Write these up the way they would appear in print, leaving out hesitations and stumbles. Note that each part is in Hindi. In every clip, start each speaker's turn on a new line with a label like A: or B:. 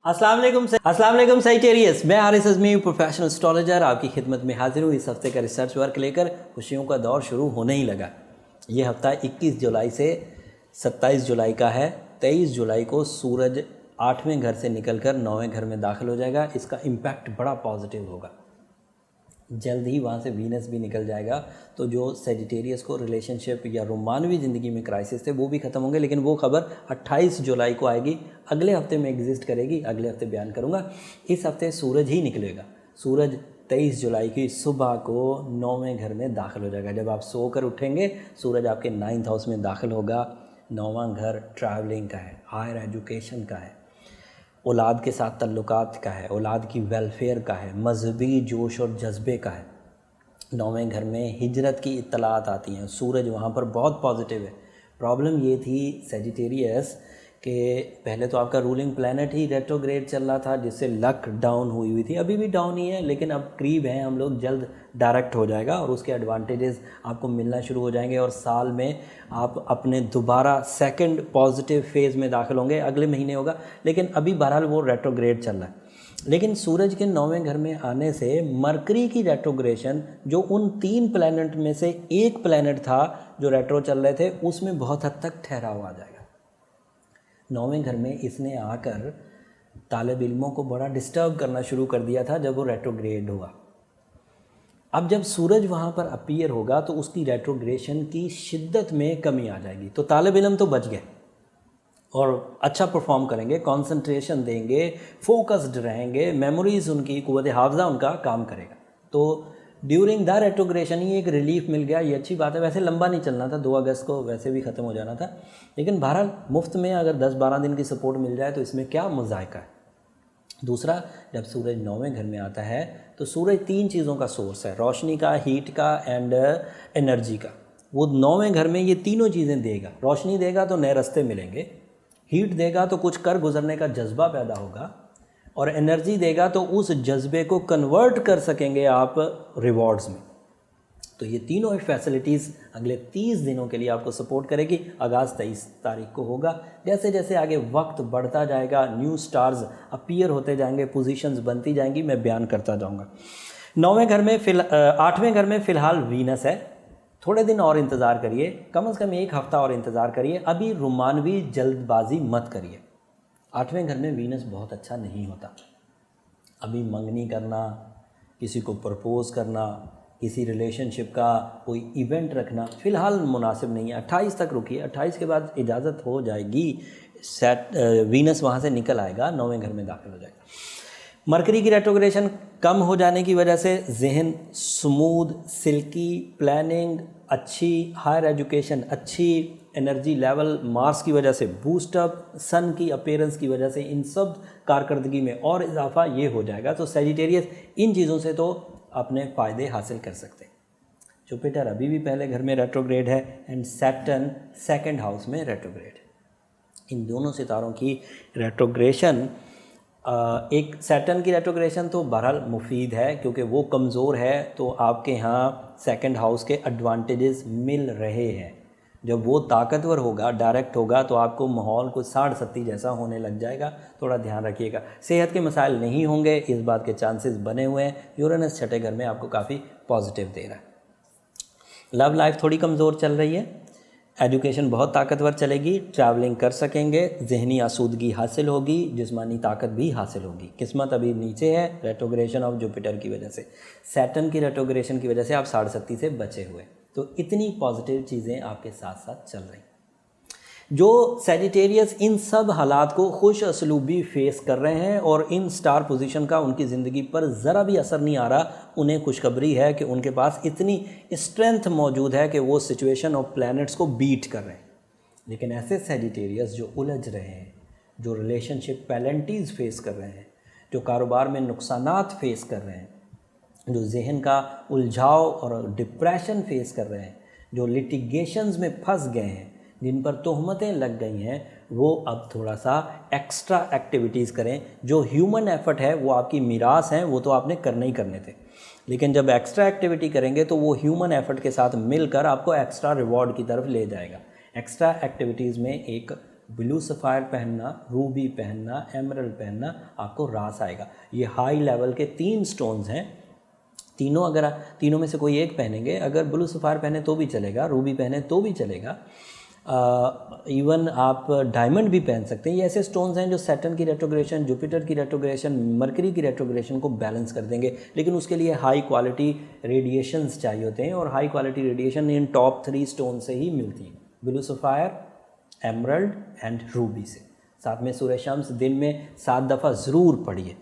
A: अस्सलाम वालेकुम साइटेरियस, मैं हारिस अज़मी प्रोफेशनल एस्ट्रोलॉजर आपकी खिदमत में हाजिर हूँ। इस हफ्ते का रिसर्च वर्क लेकर खुशियों का दौर शुरू होने ही लगा। ये हफ्ता 21 जुलाई से 27 जुलाई का है। 23 जुलाई को सूरज 8वें घर से निकलकर 9वें घर में दाखिल हो जाएगा। इसका इम्पैक्ट बड़ा पॉजिटिव होगा। जल्द ही वहाँ से वीनस भी निकल जाएगा, तो जो सेजिटेरियस को रिलेशनशिप या रोमानवी ज़िंदगी में क्राइसिस थे वो भी ख़त्म होंगे। लेकिन वो खबर 28 जुलाई को आएगी, अगले हफ्ते में एग्जिस्ट करेगी, अगले हफ्ते बयान करूँगा। इस हफ्ते सूरज ही निकलेगा। सूरज 23 जुलाई की सुबह को 9वें घर में दाखिल हो जाएगा। जब आप सोकर उठेंगे सूरज आपके 9th हाउस में दाखिल होगा। 9वां घर ट्रैवलिंग का है, हायर एजुकेशन का है, औलाद के साथ तल्लुकात का है, औलाद की वेलफेयर का है, मजहबी जोश और जज्बे का है। 9वें घर में हिजरत की इत्तलात आती हैं। सूरज वहाँ पर बहुत पॉजिटिव है। प्रॉब्लम ये थी सेजिटेरियस कि पहले तो आपका रूलिंग प्लैनेट ही रेट्रोग्रेड चल रहा था, जिससे लक डाउन हुई थी। अभी भी डाउन ही है, लेकिन अब करीब हैं हम लोग, जल्द डायरेक्ट हो जाएगा और उसके एडवांटेजेस आपको मिलना शुरू हो जाएंगे। और साल में आप अपने दोबारा सेकंड पॉजिटिव फेज़ में दाखिल होंगे, अगले महीने होगा। लेकिन अभी बहरहाल वो रेट्रोग्रेड चल रहा है। लेकिन सूरज के 9वें घर में आने से मरकरी की रेट्रोग्रेशन, जो उन 3 प्लैनेट में से एक प्लैनेट था जो रेट्रो चल रहे थे, उसमें बहुत हद तक ठहराव आ जाएगा। 9वें घर में इसने आकर तालिब इल्मों को बड़ा डिस्टर्ब करना शुरू कर दिया था जब वो रेट्रोग्रेड हुआ। अब जब सूरज वहाँ पर अपीयर होगा तो उसकी रेट्रोग्रेशन की शिद्दत में कमी आ जाएगी। तो तालिब इल्म तो बच गए और अच्छा परफॉर्म करेंगे, कंसंट्रेशन देंगे, फोकस्ड रहेंगे, मेमोरीज उनकी, कुव्वत हाफ़ज़ा उनका काम करेगा। तो ड्यूरिंग द रेट्रोग्रेशन ही एक रिलीफ मिल गया, ये अच्छी बात है। वैसे लंबा नहीं चलना था, 2 अगस्त को वैसे भी ख़त्म हो जाना था। लेकिन बहरहाल मुफ्त में अगर 10-12 दिन की सपोर्ट मिल जाए तो इसमें क्या मज़ायका है। दूसरा, जब सूरज 9वें घर में आता है तो सूरज 3 चीज़ों का सोर्स है, रोशनी का, हीट का एंड एनर्जी का। वो 9वें घर में ये तीनों चीज़ें देगा। रोशनी देगा तो नए रास्ते मिलेंगे, हीट देगा तो कुछ कर गुजरने का जज्बा पैदा होगा, और एनर्जी देगा तो उस जज्बे को कन्वर्ट कर सकेंगे आप रिवॉर्ड्स में। तो ये तीनों फैसिलिटीज़ अगले 30 दिनों के लिए आपको सपोर्ट करेगी। आगाज़ 23 तारीख को होगा। जैसे जैसे आगे वक्त बढ़ता जाएगा, न्यू स्टार्स अपीयर होते जाएंगे, पोजीशंस बनती जाएंगी, मैं बयान करता जाऊंगा। 9वें घर में 8वें घर में फ़िलहाल वीनस है। थोड़े दिन और इंतज़ार करिए, कम से कम 1 हफ़्ता और इंतज़ार करिए। अभी रोमानवी जल्दबाजी मत करिए। 8वें घर में वीनस बहुत अच्छा नहीं होता। अभी मंगनी करना, किसी को प्रपोज़ करना, किसी रिलेशनशिप का कोई इवेंट रखना फ़िलहाल मुनासिब नहीं है। 28 तक रुकिए, 28 के बाद इजाज़त हो जाएगी। वीनस वहाँ से निकल आएगा, 9वें घर में दाखिल हो जाएगा। मरकरी की रेट्रोग्रेशन कम हो जाने की वजह से जहन स्मूथ, सिल्की, प्लानिंग अच्छी, हायर एजुकेशन अच्छी, एनर्जी लेवल मार्स की वजह से बूस्टअप, सन की अपीयरेंस की वजह से इन सब कारकर्दगी में और इजाफा ये हो जाएगा। तो सेजिटेरियस इन चीज़ों से तो अपने फ़ायदे हासिल कर सकते हैं। जुपिटर अभी भी पहले घर में रेट्रोग्रेड है एंड सैटर्न 2nd हाउस में रेट्रोग्रेड है। इन दोनों सितारों की रेट्रोग्रेशन, एक सैटर्न की रेट्रोग्रेशन तो बहरहाल मुफीद है क्योंकि वो कमज़ोर है, तो आपके यहाँ 2nd हाउस के एडवांटेजेस मिल रहे हैं। जब वो ताकतवर होगा, डायरेक्ट होगा, तो आपको माहौल को 60-70 जैसा होने लग जाएगा। थोड़ा ध्यान रखिएगा। सेहत के मसाइल नहीं होंगे, इस बात के चांसेस बने हुए हैं। यूरेनस 6ठे घर में आपको काफ़ी पॉजिटिव दे रहा है। लव लाइफ थोड़ी कमज़ोर चल रही है। एजुकेशन बहुत ताकतवर चलेगी, ट्रैवलिंग कर सकेंगे, जहनी आसूदगी हासिल होगी, जिस्मानी ताकत भी हासिल होगी। किस्मत अभी नीचे है रेट्रोग्रेशन ऑफ जुपिटर की वजह से। सैटर्न की रेट्रोग्रेशन की वजह से आप 60-70 से बचे हुए। तो इतनी पॉजिटिव चीज़ें आपके साथ साथ चल रही। जो सेजिटेरियस इन सब हालात को खुश असलूबी फेस कर रहे हैं और इन स्टार पोजीशन का उनकी ज़िंदगी पर ज़रा भी असर नहीं आ रहा, उन्हें खुशखबरी है कि उनके पास इतनी स्ट्रेंथ मौजूद है कि वो सिचुएशन ऑफ प्लैनेट्स को बीट कर रहे हैं। लेकिन ऐसे सेजिटेरियस जो उलझ रहे हैं, जो रिलेशनशिप पेनल्टीज़ फेस कर रहे हैं, जो कारोबार में नुकसानात फेस कर रहे हैं, जो जहन का उलझाव और डिप्रेशन फेस कर रहे हैं, जो लिटिगेशंस में फंस गए हैं, जिन पर तोहमतें लग गई हैं, वो अब थोड़ा सा एक्स्ट्रा एक्टिविटीज़ करें। जो ह्यूमन एफर्ट है वो आपकी मीरास है, वो तो आपने करने ही करने थे। लेकिन जब एक्स्ट्रा एक्टिविटी करेंगे तो वो ह्यूमन एफर्ट के साथ मिलकर आपको एक्स्ट्रा रिवॉर्ड की तरफ ले जाएगा। एक्स्ट्रा एक्टिविटीज़ में एक ब्लू सफ़ायर पहनना, रूबी पहनना, एमरल्ड पहनना, आपको रास आएगा। ये हाई लेवल के 3 स्टोन्स हैं। तीनों अगर तीनों में से कोई एक पहनेंगे, अगर ब्लू सफ़ायर पहने तो भी चलेगा, रूबी पहने तो भी चलेगा, इवन आप डायमंड भी पहन सकते हैं। ये ऐसे स्टोन्स हैं जो सैटर्न की रेट्रोग्रेशन, जुपिटर की रेट्रोग्रेशन, मरकरी की रेट्रोग्रेशन को बैलेंस कर देंगे। लेकिन उसके लिए हाई क्वालिटी रेडिएशंस चाहिए होते हैं, और high quality radiation in top 3 stone से ही मिलती हैं, blue sapphire, emerald and Ruby से। साथ में सूरज शम्स दिन में 7 दफ़ा ज़रूर पढ़िए।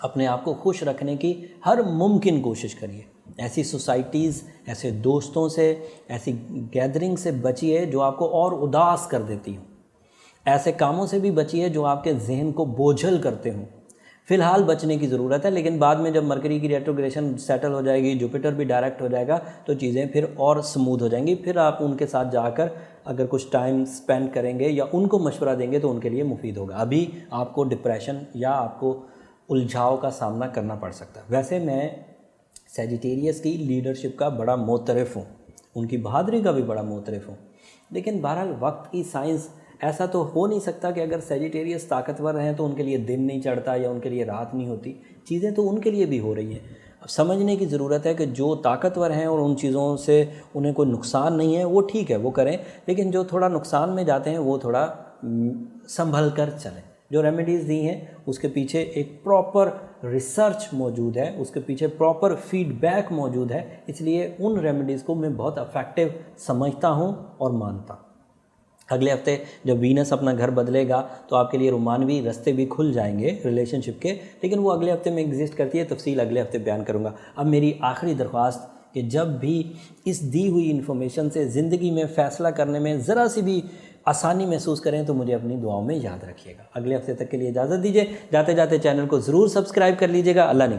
A: अपने आप को खुश रखने की हर मुमकिन कोशिश करिए। ऐसी सोसाइटीज़, ऐसे दोस्तों से, ऐसी गैदरिंग से बचिए जो आपको और उदास कर देती हों। ऐसे कामों से भी बचिए जो आपके जहन को बोझल करते हों। फ़िलहाल बचने की ज़रूरत है, लेकिन बाद में जब मरकरी की रेट्रोग्रेशन सेटल हो जाएगी, जुपिटर भी डायरेक्ट हो जाएगा, तो चीज़ें फिर और स्मूथ हो जाएंगी। फिर आप उनके साथ जाकर अगर कुछ टाइम स्पेंड करेंगे या उनको मशवरा देंगे तो उनके लिए मुफीद होगा। अभी आपको डिप्रेशन या आपको उलझाव का सामना करना पड़ सकता है। वैसे मैं सैजिटेरियस की लीडरशिप का बड़ा मोतरफ़ हूँ, उनकी बहादुरी का भी बड़ा मोतरफ़ हूँ, लेकिन बहरहाल वक्त की साइंस, ऐसा तो हो नहीं सकता कि अगर सैजिटेरियस ताकतवर हैं तो उनके लिए दिन नहीं चढ़ता या उनके लिए रात नहीं होती। चीज़ें तो उनके लिए भी हो रही हैं। अब समझने की ज़रूरत है कि जो ताकतवर हैं और उन चीज़ों से उन्हें कोई नुकसान नहीं है, वो ठीक है, वो करें, लेकिन जो थोड़ा नुकसान में जाते हैं वो थोड़ा संभल कर चलें। जो रेमेडीज़ दी हैं उसके पीछे एक प्रॉपर रिसर्च मौजूद है, उसके पीछे प्रॉपर फीडबैक मौजूद है, इसलिए उन रेमेडीज़ को मैं बहुत इफ़ेक्टिव समझता हूँ और मानता हूँ। अगले हफ्ते जब वीनस अपना घर बदलेगा तो आपके लिए रोमानवी रास्ते भी खुल जाएंगे रिलेशनशिप के, लेकिन वो अगले हफ्ते में एग्जिस्ट करती है, तफसील अगले हफ्ते बयान करूँगा। अब मेरी आखिरी दरख्वास्त कि जब भी इस दी हुई इन्फॉर्मेशन से ज़िंदगी में फ़ैसला करने में ज़रा सी भी आसानी महसूस करें तो मुझे अपनी दुआओं में याद रखिएगा। अगले हफ्ते तक के लिए इजाज़त दीजिए। जाते जाते चैनल को ज़रूर सब्सक्राइब कर लीजिएगा। अल्लाह ने